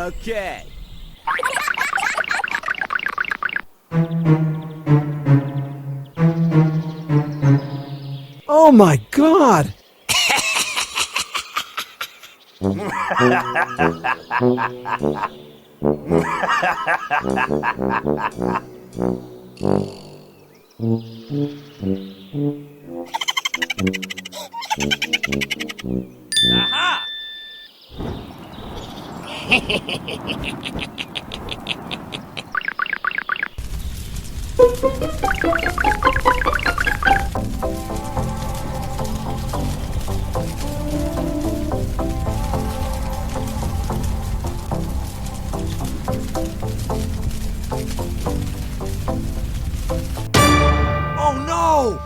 Okay. Oh my God! Aha! Oh no!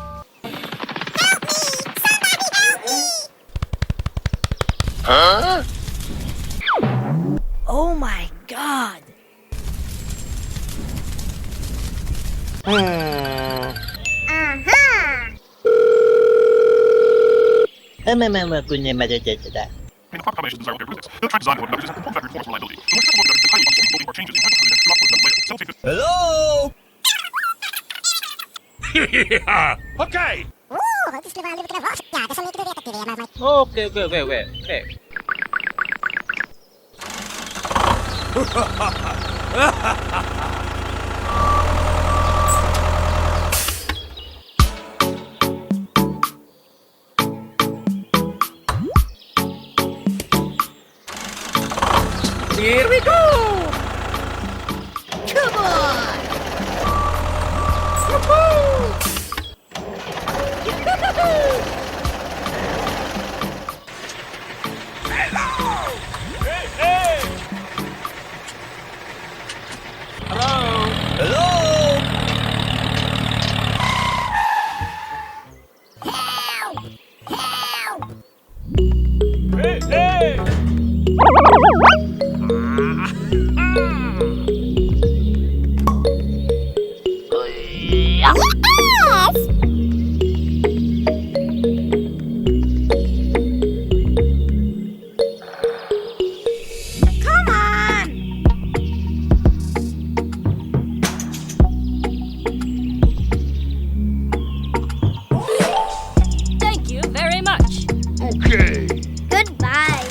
Oh my God! Kunya Madajada. In the proper combinations of desirable characteristics, the track design element is an important factor in performance reliability. The more accessible the highly unstable or changes in hydrocarbon to upload them later. Still take Hello? Okay! Okay. Here we go! Come on! Hello? Thank you very much. Okay! Goodbye.